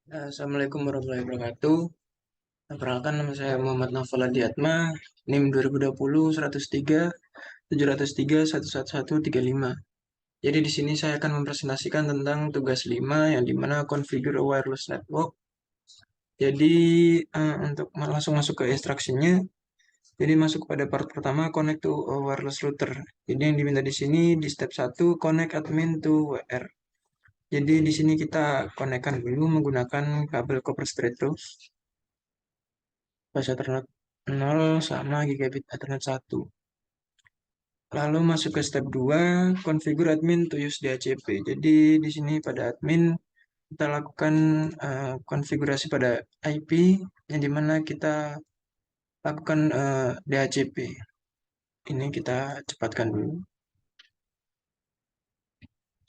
Assalamualaikum warahmatullahi wabarakatuh. Perkenalkan nama saya Muhammad Naufal Adiatma, NIM 2020 103 703 11135. Jadi di sini saya akan mempresentasikan tentang tugas 5 yang dimana configure a wireless network. Jadi untuk langsung masuk ke instruksinya, jadi masuk pada part pertama connect to a wireless router. Jadi yang diminta di sini di step 1 connect admin to WR. Jadi di sini kita konekkan dulu menggunakan kabel copper straight through. Pas Ethernet 0 sama gigabit Ethernet 1. Lalu masuk ke step 2, configure admin to use DHCP. Jadi di sini pada admin kita lakukan konfigurasi pada IP yang dimana kita lakukan DHCP. Ini kita cepatkan dulu.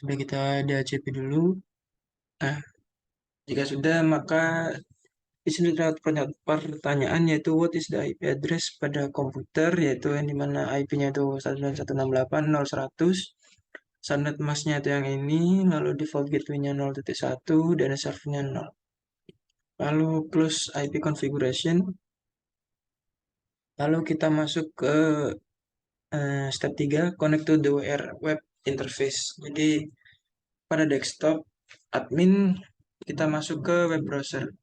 Sudah kita DHCP dulu. Nah, jika sudah maka di sini terdapat pertanyaan yaitu what is the IP address pada komputer, yaitu yang dimana IP-nya itu 192.168.0.100, subnet masknya itu yang ini, lalu default gateway-nya 0.1 dan servernya 0. Lalu close IP configuration. Lalu kita masuk ke step 3 connect to the web interface. Jadi pada desktop admin kita masuk ke web browser.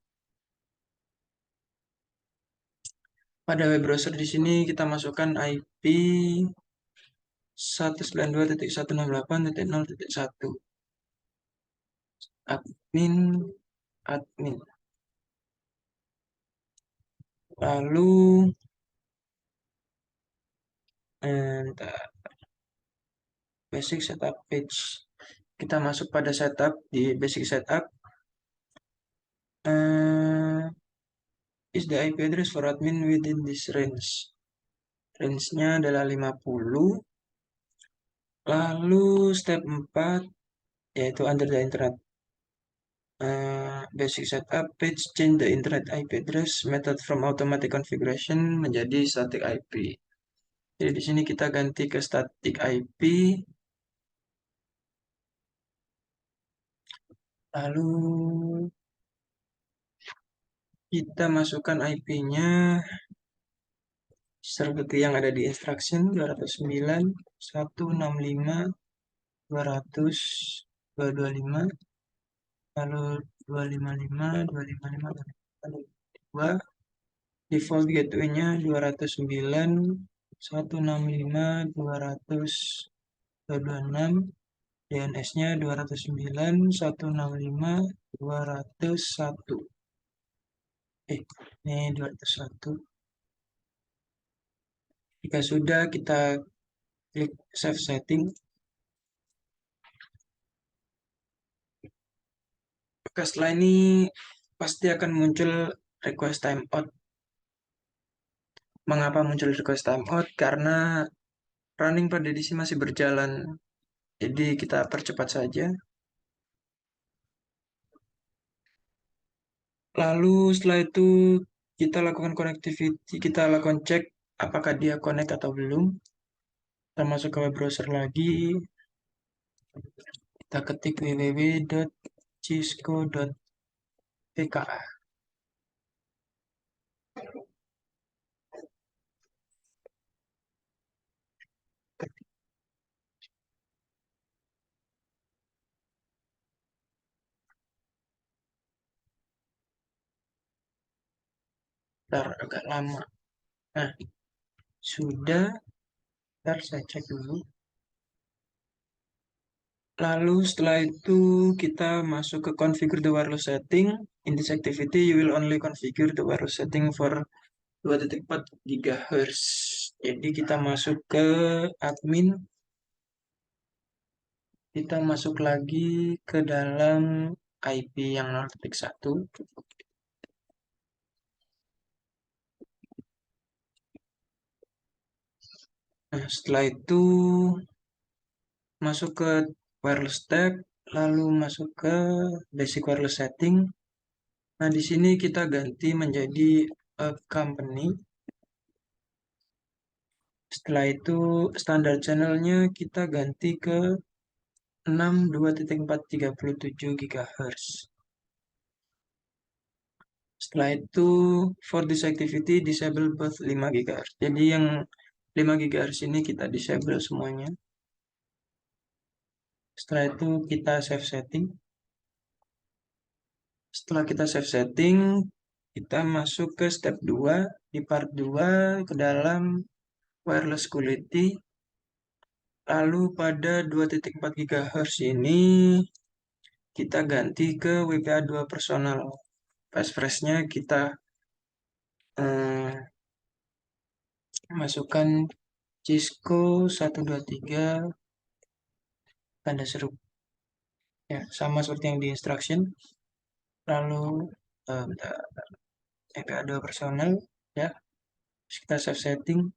Pada web browser di sini kita masukkan IP 192.168.0.1 admin admin. Lalu basic setup page. Kita masuk pada setup di basic setup. Is the IP address for admin within this range. Range-nya adalah 50. Lalu step 4 yaitu under the internet. Basic setup page change the internet IP address method from automatic configuration menjadi static IP. Jadi di sini kita ganti ke static IP. Lalu kita masukkan IP-nya seperti yang ada di instruction 209.165.200.225, lalu 255.255.2, default gateway-nya 209.165.200.226, DNS-nya 209.165.201. Ini 201. Jika sudah, kita klik save setting. Maka setelah ini pasti akan muncul request timeout. Mengapa muncul request timeout? Karena running pada edisi masih berjalan. Jadi kita percepat saja. Lalu setelah itu kita lakukan connectivity, kita lakukan cek apakah dia connect atau belum. Kita masuk ke web browser lagi. Kita ketik www.cisco.pk. Bentar, agak lama. Nah, sudah. Bentar, saya cek dulu. Lalu setelah itu kita masuk ke configure the wireless setting. In this activity, you will only configure the wireless setting for 2.4 GHz. Jadi kita masuk ke admin. Kita masuk lagi ke dalam IP yang 0.1. Nah, setelah itu masuk ke wireless tab, lalu masuk ke basic wireless setting. Nah, di sini kita ganti menjadi company. Setelah itu standar channelnya kita ganti ke 62.437 GHz. Setelah itu, for this activity, disable both 5 GHz. Jadi yang 5 GHz ini kita disable semuanya. Setelah itu kita save setting. Setelah kita save setting, kita masuk ke step 2, di part 2 ke dalam wireless quality. Lalu pada 2.4 GHz ini kita ganti ke WPA 2 personal. Passphrase-nya kita masukkan Cisco 123 tanda seru. Ya, sama seperti yang di instruction. Lalu WPA 2 personal ya. Kita save setting.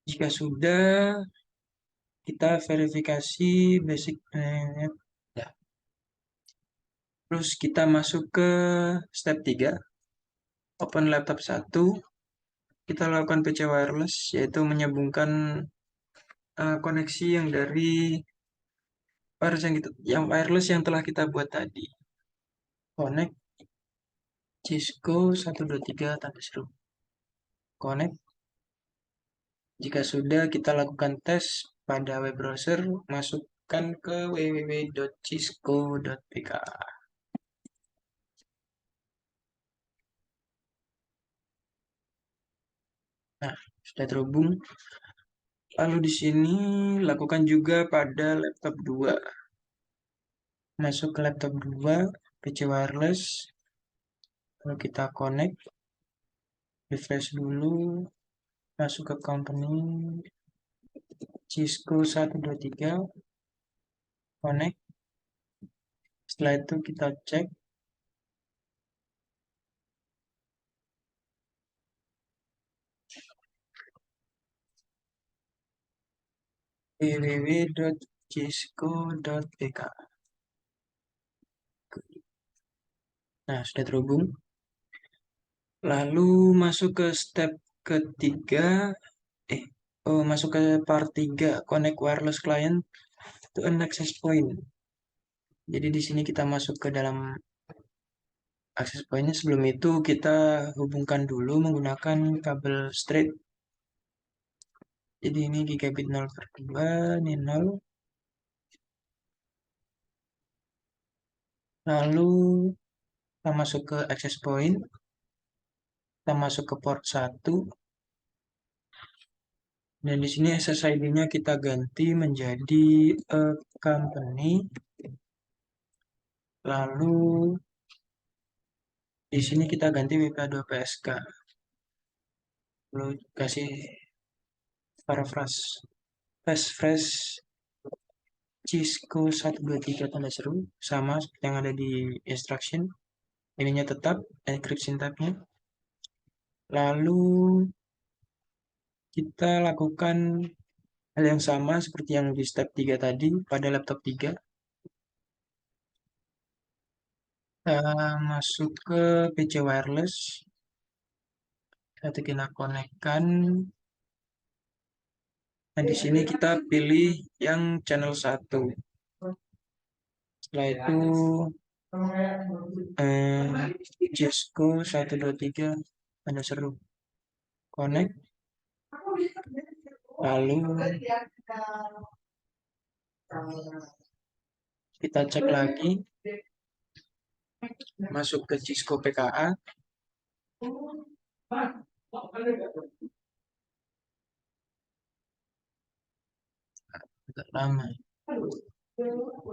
Jika sudah, kita verifikasi basic ya. Terus kita masuk ke step 3, open laptop 1. Kita lakukan PC wireless, yaitu menyambungkan koneksi yang dari wireless yang telah kita buat tadi. Connect Cisco 123 tanda seru. Connect. Jika sudah, kita lakukan tes pada web browser, masukkan ke www.cisco.pk. Nah, sudah terhubung. Lalu di sini lakukan juga pada laptop 2. Masuk ke laptop 2, PC wireless. Lalu kita connect. Refresh dulu. Masuk ke company. Cisco 123. Connect. Setelah itu kita cek. www.cisco.pk. Nah, sudah terhubung. Lalu masuk ke step ketiga, masuk ke part 3, connect wireless client to an access point. Jadi di sini kita masuk ke dalam access point-nya. Sebelum itu kita hubungkan dulu menggunakan kabel straight. Jadi ini gigabit 0/2, ini 0. Lalu kita masuk ke access point. Kita masuk ke port 1. Dan di sini SSID-nya kita ganti menjadi company. Lalu di sini kita ganti WPA2PSK. Lalu kasih paraphrase passphrase Cisco 123 tanda seru sama seperti yang ada di instruction. Ininya tetap encryption tab-nya. Lalu kita lakukan hal yang sama seperti yang di step 3 tadi pada laptop 3. Kita masuk ke PC wireless. Kita konekkan. Nah, di sini kita pilih yang channel 1. Setelah itu Cisco 123 tanda seru. Connect. Lalu kita cek lagi. Masuk ke Cisco PKA. Agak lama.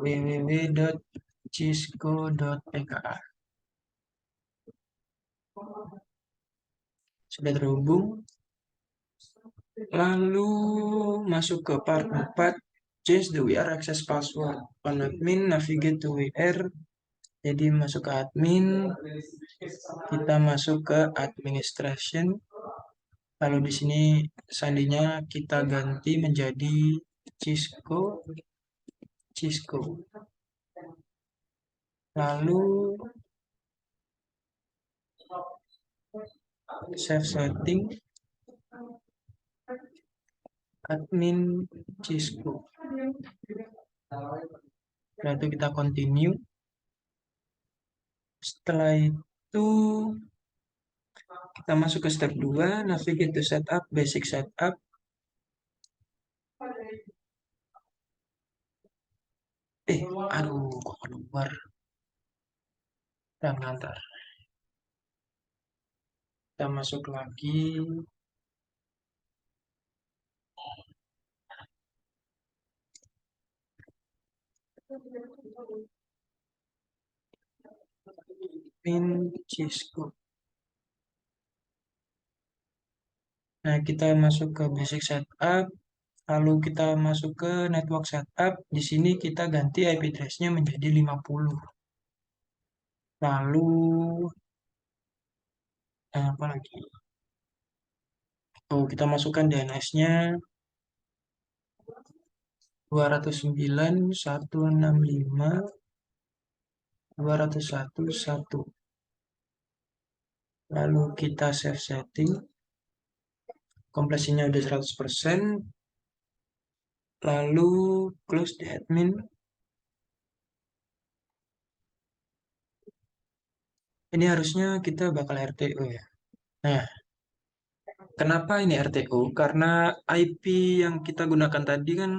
www.cisco.pka. Sudah terhubung. Lalu masuk ke part 4. Change the WR access password. On admin, navigate to WR. Jadi masuk ke admin. Kita masuk ke administration. Lalu di sini sandinya kita ganti menjadi Cisco. Lalu save setting. Admin Cisco. Setelah itu kita continue. Setelah itu kita masuk ke step 2, navigate to setup, basic setup. Aduh, kok keluar. Dan ngantar. Kita masuk lagi. Pin Cisco. Nah, kita masuk ke basic setup. Lalu kita masuk ke network setup. Di sini kita ganti IP address-nya menjadi 50. Lalu, apa lagi? Oh, kita masukkan DNS-nya 209.165.201.1. Lalu kita save setting. Kompresinya udah 100%. Lalu close the admin. Ini harusnya kita bakal RTO ya. Nah, kenapa ini RTO? Karena IP yang kita gunakan tadi kan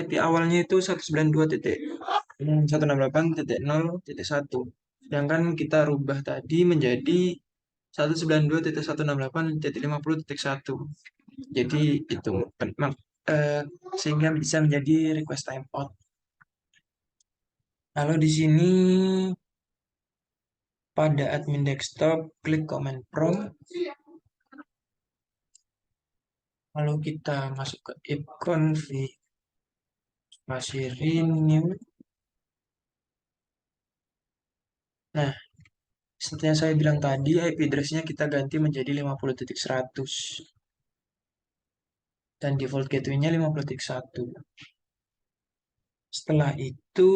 IP awalnya itu 192.168.0.1. Sedangkan kita rubah tadi menjadi 192.168.50.1. Jadi itu eh, sehingga bisa menjadi request timeout. Lalu di sini pada admin desktop klik command prompt. Lalu kita masuk ke ipconfig masih renew. Nah, seperti yang saya bilang tadi, IP address-nya kita ganti menjadi 50.100 dan default gateway-nya 50.1. Setelah itu,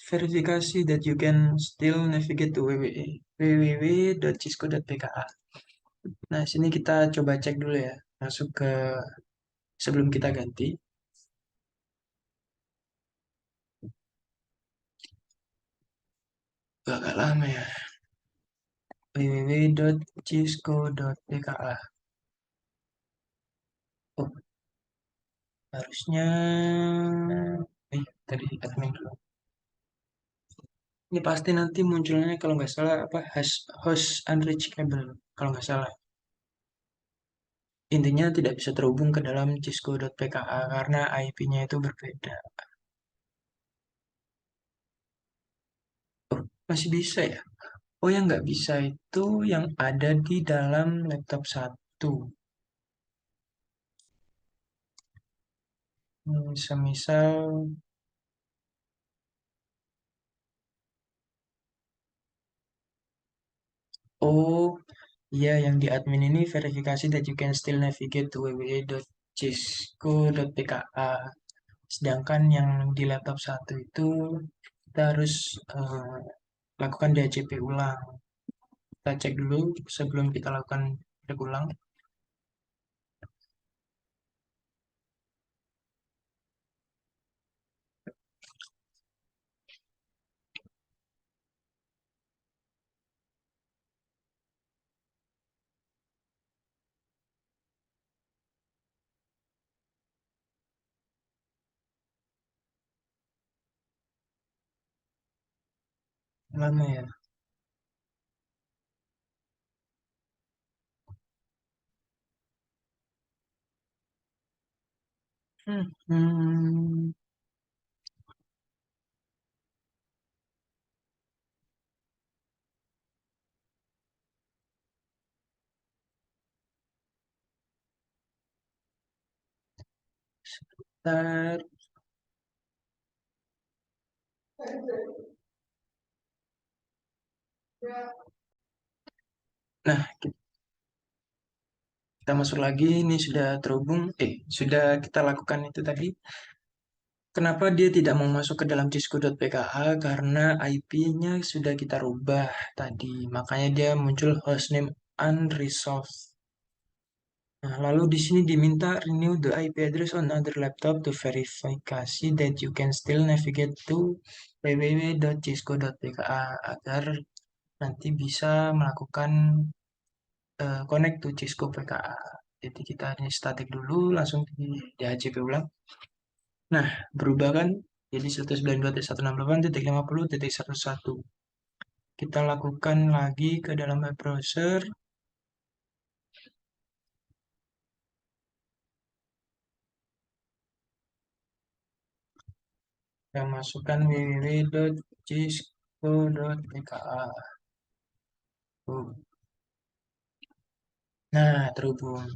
verifikasi that you can still navigate to www.cisco.pka. Nah, sini kita coba cek dulu ya, masuk ke sebelum kita ganti. Agak lama ya. www.cisco.pka. Oh, harusnya tadi admin dulu. Ini pasti nanti munculnya kalau nggak salah apa host unreachable kalau nggak salah. Intinya tidak bisa terhubung ke dalam cisco.pka karena IP-nya itu berbeda. Oh, masih bisa ya? Oh, yang nggak bisa itu yang ada di dalam laptop satu. Semisal, oh iya yang di admin ini verifikasi that you can still navigate to www.cisco.pka. Sedangkan yang di laptop satu itu kita harus lakukan DHCP ulang. Kita cek dulu sebelum kita lakukan cek ulang. Lama ya. Hmm. Bentar. Nah, kita masuk lagi. Ini sudah terhubung. Sudah kita lakukan itu tadi. Kenapa dia tidak mau masuk ke dalam cisco.pka? Karena IP-nya sudah kita rubah tadi. Makanya dia muncul hostname unresolved. Nah, lalu di sini diminta renew the IP address on other laptop to verifikasi that you can still navigate to www.cisco.pka agar nanti bisa melakukan connect to Cisco PKA. Jadi kita ini statik dulu, langsung di DHCP ulang. Nah, berubah kan? Jadi 192.168.50.11. Kita lakukan lagi ke dalam web browser. Yang masukkan www.cisco.pka. Nah, terhubung.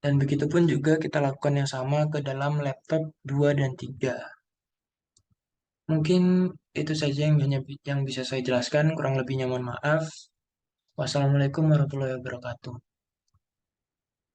Dan begitu pun juga kita lakukan yang sama ke dalam laptop 2 dan 3. Mungkin itu saja yang bisa saya jelaskan. Kurang lebihnya mohon maaf. Wassalamualaikum warahmatullahi wabarakatuh.